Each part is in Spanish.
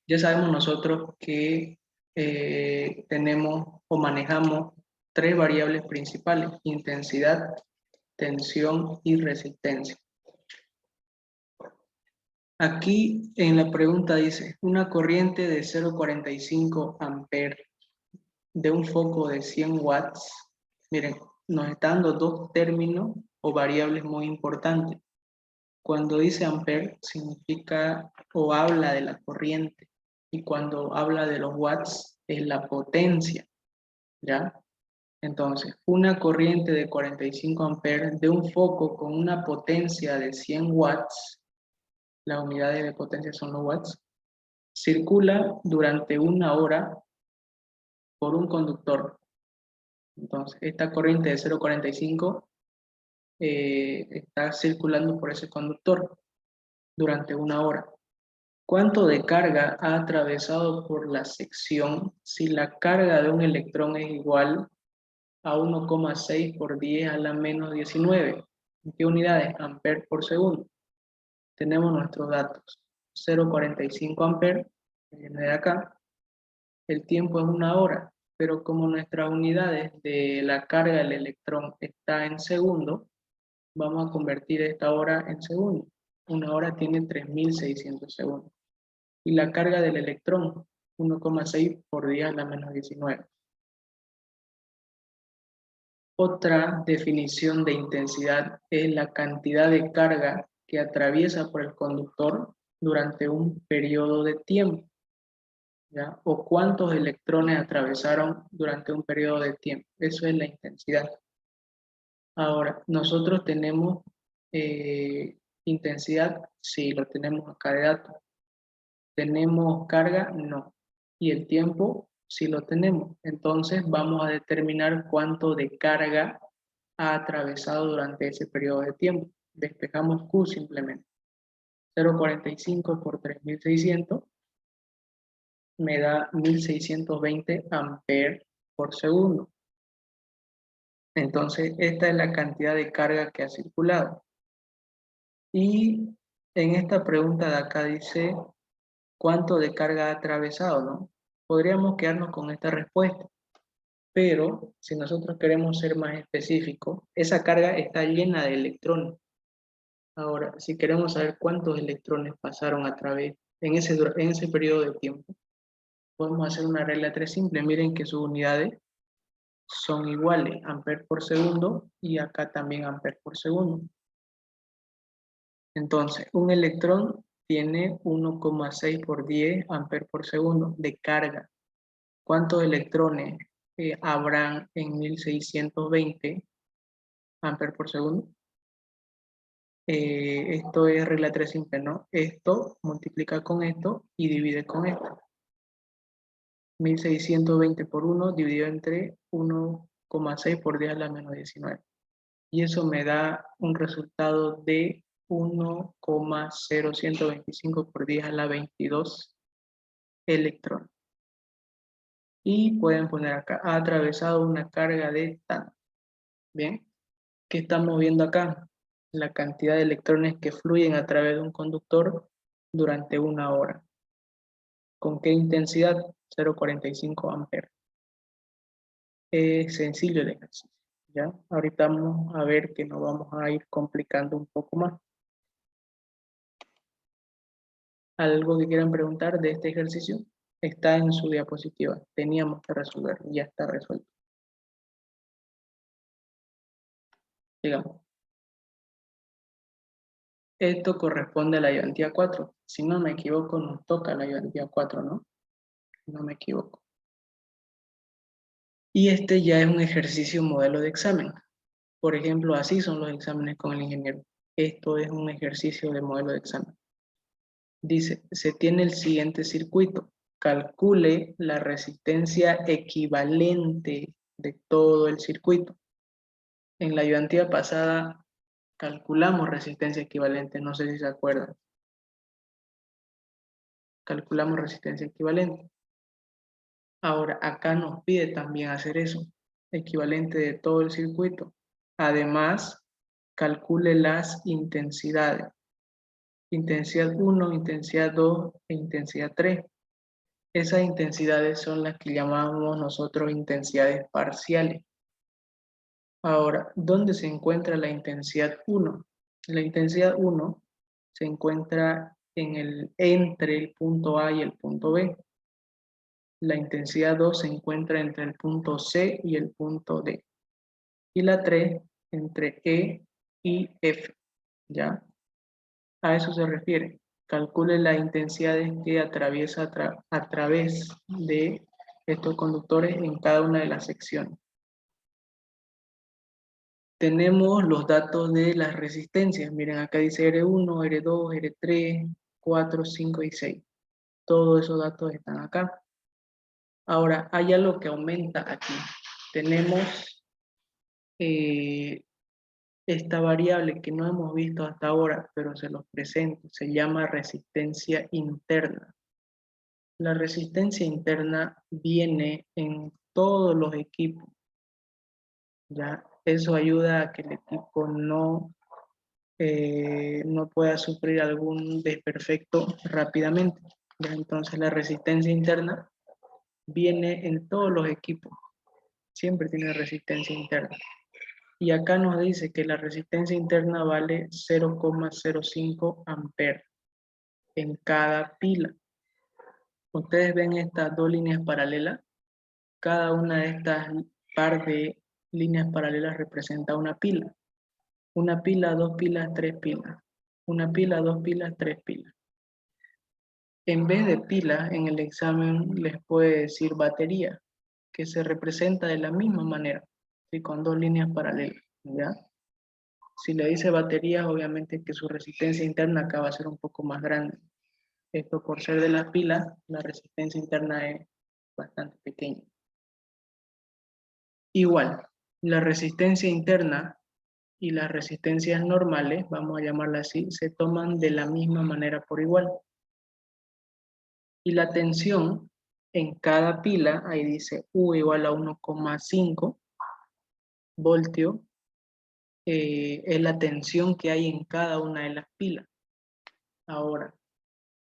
Ya sabemos nosotros que tenemos o manejamos tres variables principales: intensidad, tensión y resistencia. Aquí en la pregunta dice, una corriente de 0,45 amperes de un foco de 100 watts. Miren, nos están dando dos términos o variables muy importantes. Cuando dice ampere significa o habla de la corriente, y cuando habla de los watts es la potencia, ¿ya? Entonces, una corriente de 45 amperes de un foco con una potencia de 100 watts, las unidades de potencia son los watts, circula durante una hora por un conductor. Entonces, esta corriente de 0,45 está circulando por ese conductor durante una hora. ¿Cuánto de carga ha atravesado por la sección si la carga de un electrón es igual a 1,6 por 10 a la menos 19? ¿En qué unidades? Amperes por segundo. Tenemos nuestros datos. 0,45 amperes, que viene de acá. El tiempo es una hora, pero como nuestras unidades de la carga del electrón está en segundo, vamos a convertir esta hora en segundo. Una hora tiene 3600 segundos. Y la carga del electrón, 1,6 por 10 a la menos 19. Otra definición de intensidad es la cantidad de carga que atraviesa por el conductor durante un periodo de tiempo, ¿ya? O cuántos electrones atravesaron durante un periodo de tiempo. Eso es la intensidad. Ahora, nosotros tenemos intensidad, sí, lo tenemos acá de datos. ¿Tenemos carga? No. ¿Y el tiempo? Sí lo tenemos. Entonces vamos a determinar cuánto de carga ha atravesado durante ese periodo de tiempo. Despejamos Q simplemente. 0,45 por 3600 me da 1620 amperes por segundo. Entonces esta es la cantidad de carga que ha circulado. Y en esta pregunta de acá dice, ¿cuánto de carga ha atravesado, no? Podríamos quedarnos con esta respuesta, pero si nosotros queremos ser más específicos, esa carga está llena de electrones. Ahora, si queremos saber cuántos electrones pasaron a través en ese periodo de tiempo, podemos hacer una regla 3 simple. Miren que sus unidades son iguales, amperes por segundo, y acá también amperes por segundo. Entonces, un electrón tiene 1,6 por 10 amperes por segundo de carga. ¿Cuántos electrones habrán en 1620 amperes por segundo? Esto es regla 3 simple, ¿no? Esto multiplica con esto y divide con esto. 1620 por 1 dividido entre 1,6 por 10 a la menos 19. Y eso me da un resultado de 1,0125 por 10 a la 22 electrones. Y pueden poner acá, ha atravesado una carga de tanto. Bien, ¿qué estamos viendo acá? La cantidad de electrones que fluyen a través de un conductor durante una hora. ¿Con qué intensidad? 0,45 amperes. Es sencillo el ejercicio, ¿ya? Ahorita vamos a ver que nos vamos a ir complicando un poco más. ¿Algo que quieran preguntar de este ejercicio? Está en su diapositiva. Teníamos que resolver, ya está resuelto. Digamos. Esto corresponde a la ayudantía 4. Si no me equivoco, nos toca la ayudantía 4, ¿no? Si no me equivoco. Y este ya es un ejercicio modelo de examen. Por ejemplo, así son los exámenes con el ingeniero. Esto es un ejercicio de modelo de examen. Dice, se tiene el siguiente circuito. Calcule la resistencia equivalente de todo el circuito. En la ayudantía pasada calculamos resistencia equivalente, no sé si se acuerdan. Calculamos resistencia equivalente. Ahora, acá nos pide también hacer eso, equivalente de todo el circuito. Además, calcule las intensidades. Intensidad 1, intensidad 2 e intensidad 3. Esas intensidades son las que llamamos nosotros intensidades parciales. Ahora, ¿dónde se encuentra la intensidad 1? La intensidad 1 se encuentra entre el punto A y el punto B. La intensidad 2 se encuentra entre el punto C y el punto D. Y la 3 entre E y F. ¿Ya? A eso se refiere. Calcule las intensidades que atraviesa a través de estos conductores en cada una de las secciones. Tenemos los datos de las resistencias. Miren, acá dice R1, R2, R3, 4, 5 y 6. Todos esos datos están acá. Ahora, hay algo que aumenta aquí. Tenemos esta variable que no hemos visto hasta ahora, pero se los presento. Se llama resistencia interna. La resistencia interna viene en todos los equipos. ¿Ya? Eso ayuda a que el equipo no pueda sufrir algún desperfecto rápidamente. ¿Ya? Entonces la resistencia interna viene en todos los equipos. Siempre tiene resistencia interna. Y acá nos dice que la resistencia interna vale 0,05 amperes en cada pila. Ustedes ven estas dos líneas paralelas. Cada una de estas par de líneas paralelas representa una pila. Una pila, dos pilas, tres pilas. Una pila, dos pilas, tres pilas. En vez de pila, en el examen les puede decir batería, que se representa de la misma manera, ¿sí? Con dos líneas paralelas, ¿ya? Si le dice batería, obviamente que su resistencia interna acá va a ser un poco más grande. Esto por ser de las pilas, la resistencia interna es bastante pequeña. Igual, la resistencia interna y las resistencias normales, vamos a llamarla así, se toman de la misma manera por igual. Y la tensión en cada pila, ahí dice U igual a 1,5 voltios, es la tensión que hay en cada una de las pilas. Ahora,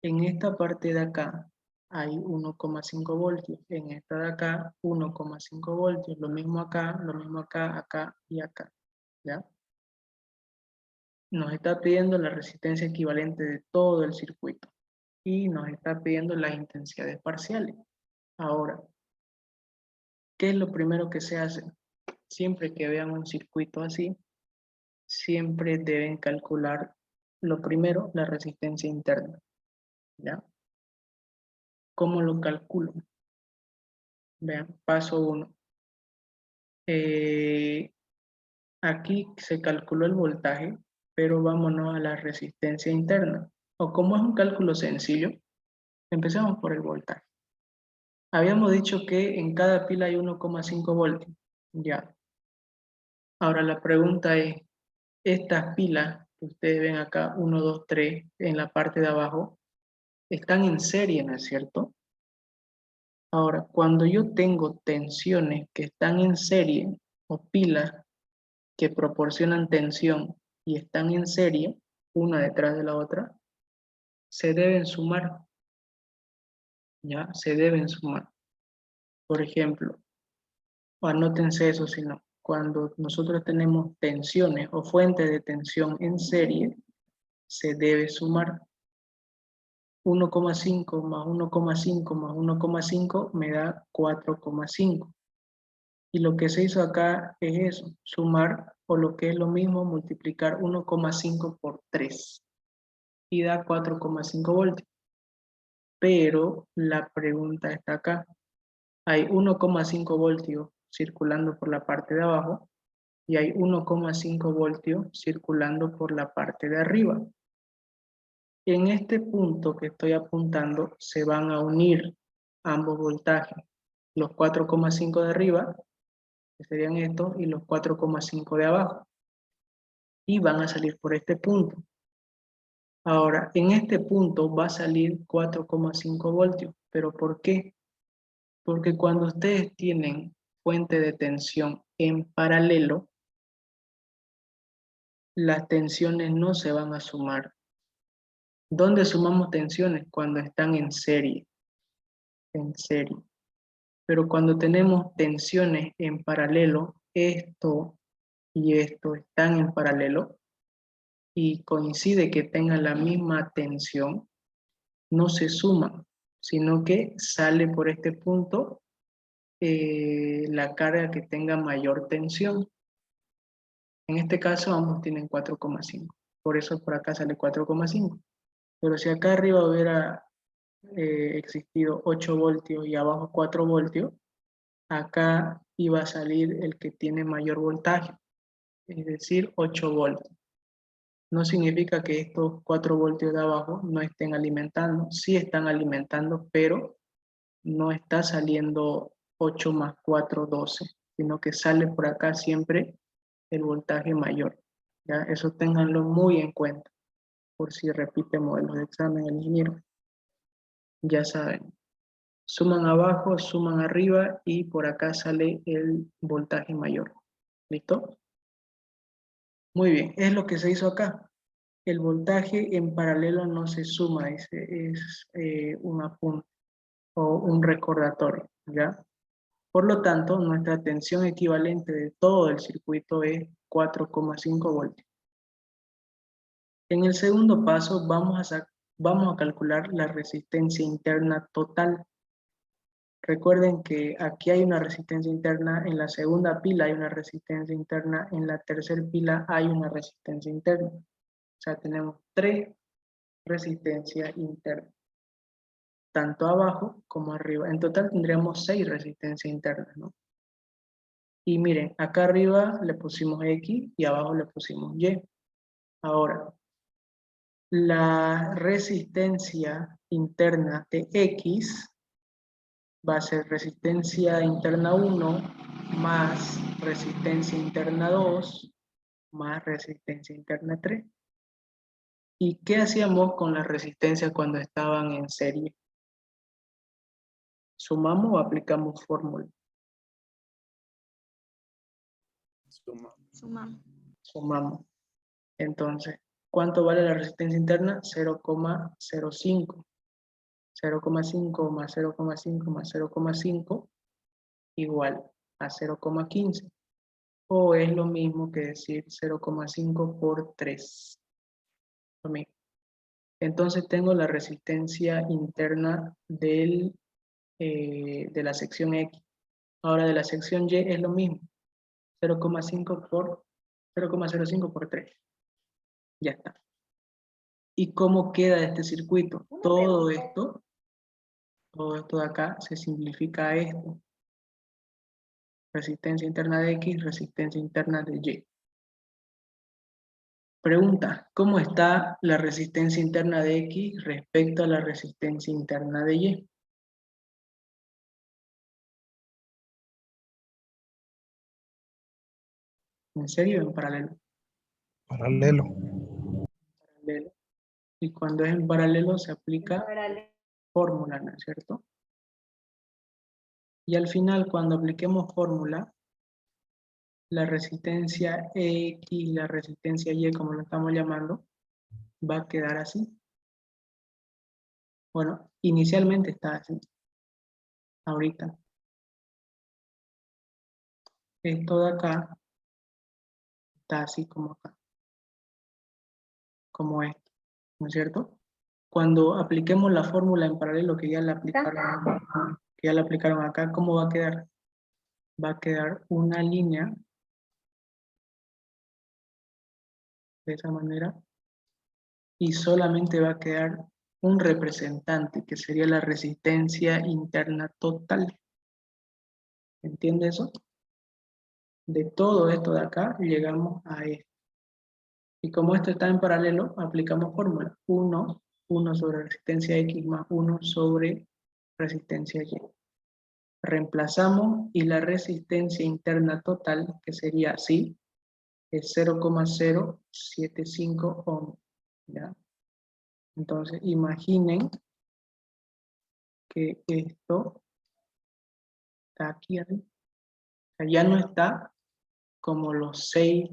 en esta parte de acá hay 1,5 voltios, en esta de acá 1,5 voltios, lo mismo acá, acá y acá, ¿ya? Nos está pidiendo la resistencia equivalente de todo el circuito y nos está pidiendo las intensidades parciales. Ahora, ¿qué es lo primero que se hace? Siempre que vean un circuito así, siempre deben calcular lo primero, la resistencia interna, ¿ya? ¿Cómo lo calculo? Vean, paso 1. Aquí se calculó el voltaje, pero vámonos a la resistencia interna. O como es un cálculo sencillo, empezamos por el voltaje. Habíamos dicho que en cada pila hay 1,5 voltios. Ya. Ahora la pregunta es, estas pilas que ustedes ven acá, 1, 2, 3, en la parte de abajo, están en serie, ¿no es cierto? Ahora, cuando yo tengo tensiones que están en serie o pilas que proporcionan tensión y están en serie, una detrás de la otra, se deben sumar, ¿ya? Se deben sumar. Por ejemplo, anótense eso, sino cuando nosotros tenemos tensiones o fuentes de tensión en serie, se debe sumar 1,5 más 1,5 más 1,5 me da 4,5. Y lo que se hizo acá es eso, sumar, o lo que es lo mismo, multiplicar 1,5 por 3 y da 4,5 voltios. Pero la pregunta está acá. Hay 1,5 voltios circulando por la parte de abajo y hay 1,5 voltios circulando por la parte de arriba. En este punto que estoy apuntando se van a unir ambos voltajes, los 4,5 de arriba, que serían estos, y los 4,5 de abajo, y van a salir por este punto. Ahora, en este punto va a salir 4,5 voltios, ¿pero por qué? Porque cuando ustedes tienen fuente de tensión en paralelo, las tensiones no se van a sumar. ¿Dónde sumamos tensiones? Cuando están en serie. en serie. Pero cuando tenemos tensiones en paralelo, esto y esto están en paralelo y coincide que tengan la misma tensión, no se suman, sino que sale por este punto la carga que tenga mayor tensión. En este caso ambos tienen 4,5, por eso por acá sale 4,5. Pero si acá arriba hubiera existido 8 voltios y abajo 4 voltios, acá iba a salir el que tiene mayor voltaje, es decir, 8 voltios. No significa que estos 4 voltios de abajo no estén alimentando, sí están alimentando, pero no está saliendo 8 más 4, 12, sino que sale por acá siempre el voltaje mayor. ¿Ya? Eso ténganlo muy en cuenta, por si repite modelos de examen el ingeniero. Ya saben, suman abajo, suman arriba y por acá sale el voltaje mayor. ¿Listo? Muy bien, es lo que se hizo acá. El voltaje en paralelo no se suma, es un apunte o un recordatorio, ¿ya? Por lo tanto, nuestra tensión equivalente de todo el circuito es 4,5 voltios. En el segundo paso vamos a calcular la resistencia interna total. Recuerden que aquí hay una resistencia interna, en la segunda pila hay una resistencia interna, en la tercera pila hay una resistencia interna. O sea, tenemos 3 resistencias internas, tanto abajo como arriba. En total tendríamos 6 resistencias internas, ¿no? Y miren, acá arriba le pusimos X y abajo le pusimos Y. Ahora, la resistencia interna de X va a ser resistencia interna 1 más resistencia interna 2 más resistencia interna 3. ¿Y qué hacíamos con las resistencias cuando estaban en serie? ¿Sumamos o aplicamos fórmula? Sumamos. Sumamos. Entonces, ¿cuánto vale la resistencia interna? 0,05. 0,5 más 0,5 más 0,5 igual a 0,15. O es lo mismo que decir 0,5 por 3. Lo mismo. Entonces tengo la resistencia interna de la sección X. Ahora de la sección Y es lo mismo. 0,5 por 0,05 por 3. Ya está. ¿Y cómo queda este circuito? Todo esto de acá se simplifica a esto. Resistencia interna de X, resistencia interna de Y. Pregunta, ¿cómo está la resistencia interna de X respecto a la resistencia interna de Y? ¿En serio o en paralelo? Paralelo. Paralelo. Y cuando es en paralelo se aplica fórmula, ¿no es cierto? Y al final, cuando apliquemos fórmula, la resistencia X, la resistencia Y, como lo estamos llamando, va a quedar así. Bueno, inicialmente está así. Ahorita. Esto de acá está así como acá. Como esto, ¿no es cierto? Cuando apliquemos la fórmula en paralelo que ya la aplicaron acá, ¿cómo va a quedar? Va a quedar una línea de esa manera y solamente va a quedar un representante que sería la resistencia interna total. ¿Entiende eso? De todo esto de acá llegamos a esto. Y como esto está en paralelo, aplicamos fórmula. 1 sobre resistencia X más 1 sobre resistencia Y. Reemplazamos y la resistencia interna total, que sería así, es 0,075 ohms. ¿Ya? Entonces, imaginen que esto está aquí arriba. O sea, ya no está como las 6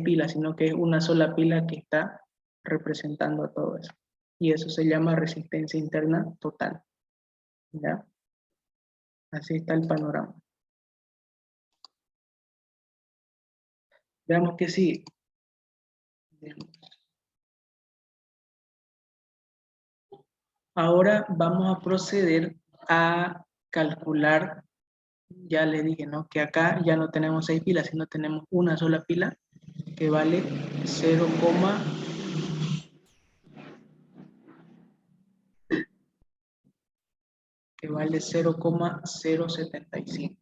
pilas, sino que es una sola pila que está representando a todo eso. Y eso se llama resistencia interna total. ¿Ya? Así está el panorama. Veamos qué sigue. Ahora vamos a proceder a calcular, ya le dije, ¿no? Que acá ya no tenemos 6 pilas, sino tenemos una sola pila que vale 0, que vale 0,075.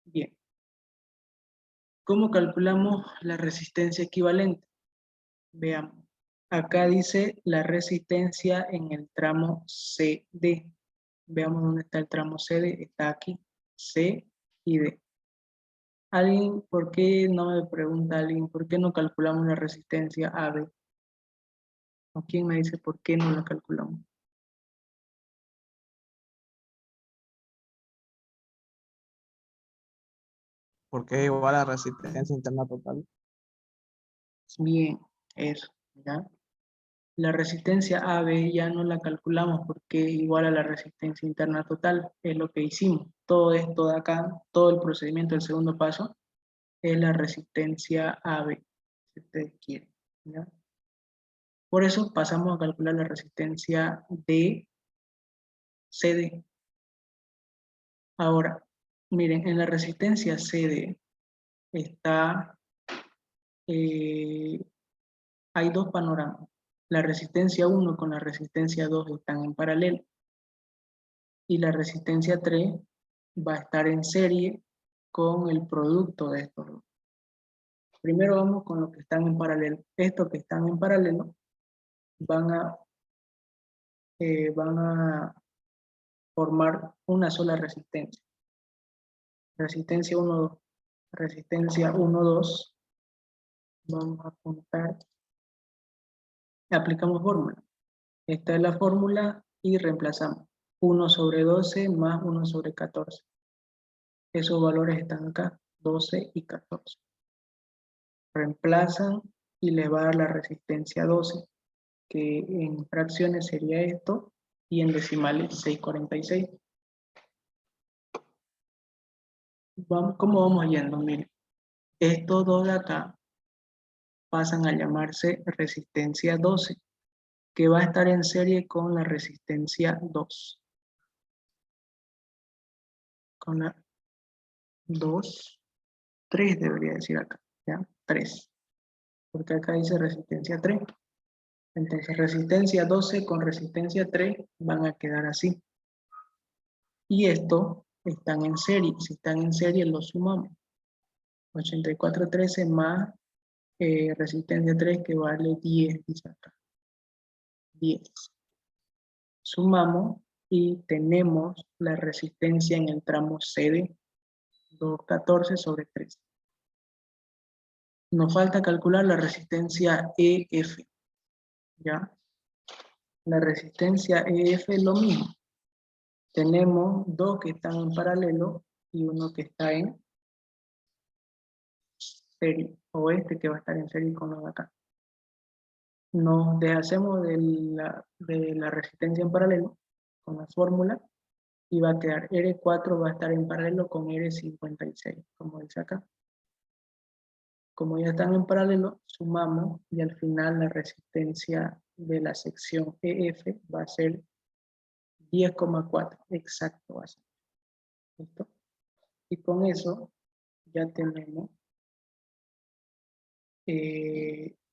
Bien. ¿Cómo calculamos la resistencia equivalente? Veamos. Acá dice la resistencia en el tramo CD. Veamos dónde está el tramo CD. Está aquí. C y D. ¿Alguien, por qué no me pregunta alguien, por qué no calculamos la resistencia AB? ¿O quién me dice por qué no la calculamos? Porque es igual a resistencia interna total. Bien, eso, ¿ya? La resistencia AB ya no la calculamos porque es igual a la resistencia interna total, es lo que hicimos. Todo esto de acá, todo el procedimiento del segundo paso, es la resistencia AB, si ustedes quieren, ¿ya? Por eso pasamos a calcular la resistencia de CD. Ahora, miren, en la resistencia CD está, hay dos panoramas. La resistencia 1 con la resistencia 2 están en paralelo y la resistencia 3 va a estar en serie con el producto de estos dos. Primero vamos con los que están en paralelo. Estos que están en paralelo van a formar una sola resistencia. Resistencia 1, 2. Resistencia 1, 2. Vamos a apuntar. Aplicamos fórmula. Esta es la fórmula y reemplazamos. 1 sobre 12 más 1 sobre 14. Esos valores están acá, 12 y 14. Reemplazan y le va a dar la resistencia 12, que en fracciones sería esto, y en decimales 646. ¿Cómo vamos yendo? Miren, estos dos de acá pasan a llamarse resistencia 12, que va a estar en serie con la resistencia 2. Con la 2, 3 debería decir acá, ¿ya? 3, porque acá dice resistencia 3. Entonces resistencia 12 con resistencia 3 van a quedar así. Y esto están en serie. Si están en serie, los sumamos. 8413 más resistencia 3 que vale 10, dice acá. 10. Sumamos y tenemos la resistencia en el tramo CD, 214 sobre 3. Nos falta calcular la resistencia EF. ¿Ya? La resistencia EF es lo mismo. Tenemos dos que están en paralelo y uno que está en serie, o este que va a estar en serie con los de acá. Nos deshacemos de la resistencia en paralelo con la fórmula y va a quedar R4 va a estar en paralelo con R56, como dice acá. Como ya están en paralelo, sumamos y al final la resistencia de la sección EF va a ser 10,4, exacto va a ser. ¿Listo? Y con eso ya tenemos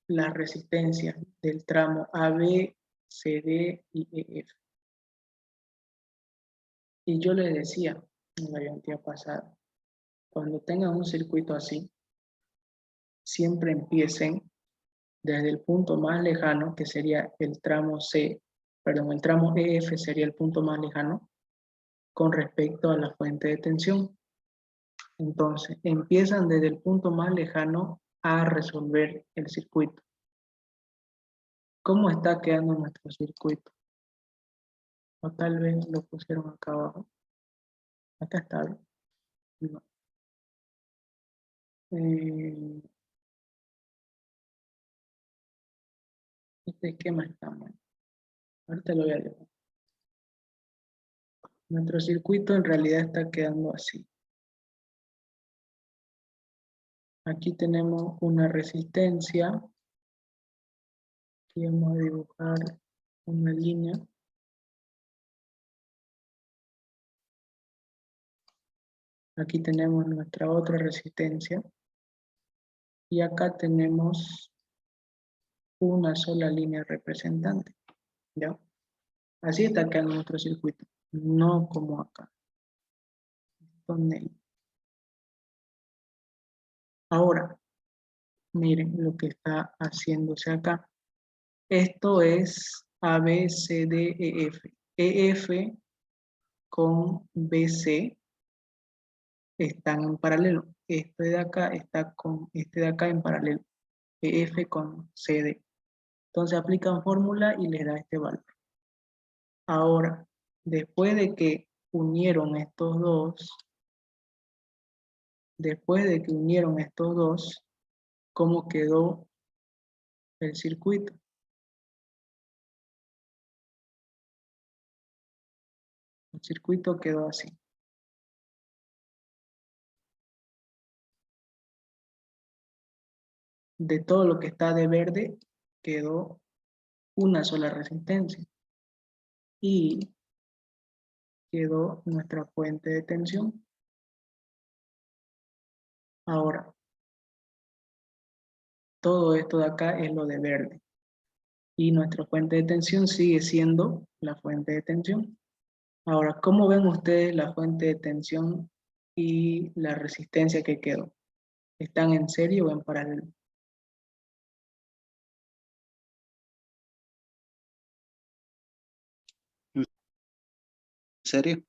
las resistencias del tramo AB, CD y EF. Y yo les decía en la diapositiva pasada, cuando tengan un circuito así, siempre empiecen desde el punto más lejano, que sería el tramo el tramo EF sería el punto más lejano con respecto a la fuente de tensión. Entonces, empiezan desde el punto más lejano a resolver el circuito. ¿Cómo está quedando nuestro circuito? O tal vez lo pusieron acá abajo. Acá está bien. No. Este esquema está mal. Ahorita lo voy a dibujar. Nuestro circuito en realidad está quedando así. Aquí tenemos una resistencia. Aquí vamos a dibujar una línea. Aquí tenemos nuestra otra resistencia. Y acá tenemos una sola línea representante. ¿Ya? Así está quedando nuestro circuito. No como acá. Con él. Ahora, miren lo que está haciéndose acá. Esto es A, B, C, D, E, F. EF con BC están en paralelo. Este de acá está con este de acá en paralelo. EF con CD. Entonces aplican fórmula y les da este valor. Ahora, después de que unieron estos dos, ¿cómo quedó el circuito? El circuito quedó así. De todo lo que está de verde, quedó una sola resistencia. Y quedó nuestra fuente de tensión. Ahora, todo esto de acá es lo de verde. Y nuestra fuente de tensión sigue siendo la fuente de tensión. Ahora, ¿cómo ven ustedes la fuente de tensión y la resistencia que quedó? ¿Están en serie o en paralelo? ¿En serio?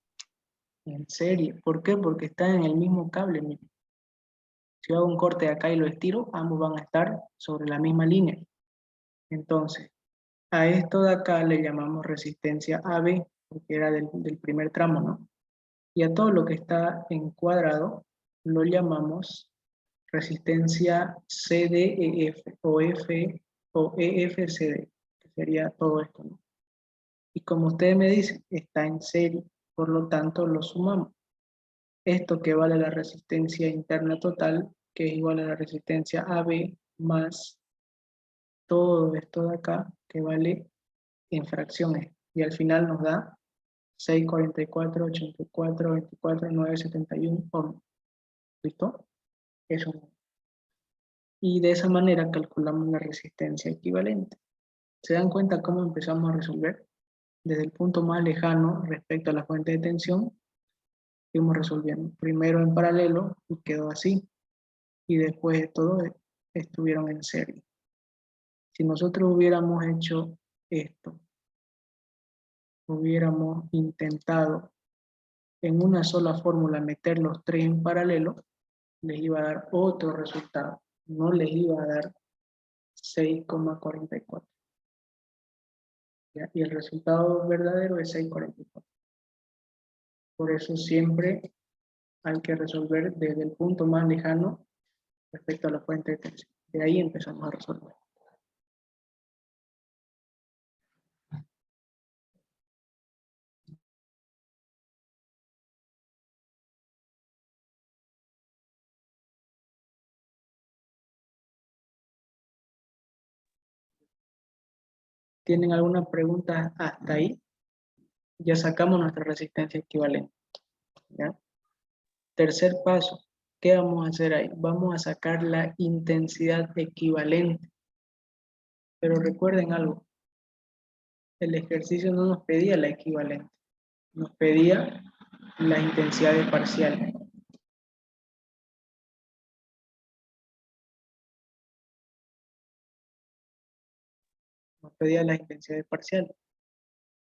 En serie. ¿Por qué? Porque están en el mismo cable. Miren. Si hago un corte de acá y lo estiro, ambos van a estar sobre la misma línea. Entonces, a esto de acá le llamamos resistencia AB, porque era del primer tramo, ¿no? Y a todo lo que está en cuadrado lo llamamos resistencia CDEF o F o EFCD, que sería todo esto, ¿no? Y como ustedes me dicen, está en serie, por lo tanto lo sumamos. Esto que vale la resistencia interna total, que es igual a la resistencia AB más todo esto de acá, que vale en fracciones. Y al final nos da 644, 84, 24, 971 ohms. ¿Listo? Eso. Y de esa manera calculamos la resistencia equivalente. ¿Se dan cuenta cómo empezamos a resolver? Desde el punto más lejano respecto a la fuente de tensión, fuimos resolviendo. Primero en paralelo y quedó así. Y después de todo estuvieron en serie. Si nosotros hubiéramos hecho esto, hubiéramos intentado en una sola fórmula meter los tres en paralelo, les iba a dar otro resultado. No les iba a dar 6,44. Y el resultado verdadero es 6,44. Por eso siempre hay que resolver desde el punto más lejano respecto a la fuente de tensión. De ahí empezamos a resolver. ¿Tienen alguna pregunta hasta ahí? Ya sacamos nuestra resistencia equivalente. ¿Ya? Tercer paso, ¿qué vamos a hacer ahí? Vamos a sacar la intensidad equivalente. Pero recuerden algo, el ejercicio no nos pedía la equivalente, nos pedía la intensidad de parcial. Nos pedía la intensidad de parcial.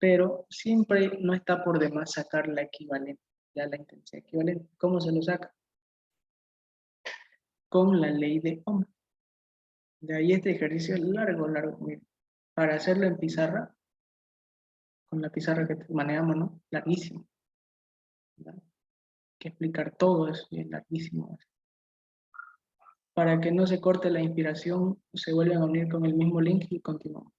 Pero siempre no está por demás sacar la equivalente, ya la intensidad equivalente. ¿Cómo se lo saca? Con la ley de Ohm. De ahí este ejercicio es largo. Miren. Para hacerlo en pizarra, con la pizarra que manejamos, ¿no? Larguísimo. ¿Verdad? Hay que explicar todo eso, y es larguísimo. Para que no se corte la inspiración, se vuelven a unir con el mismo link y continuamos.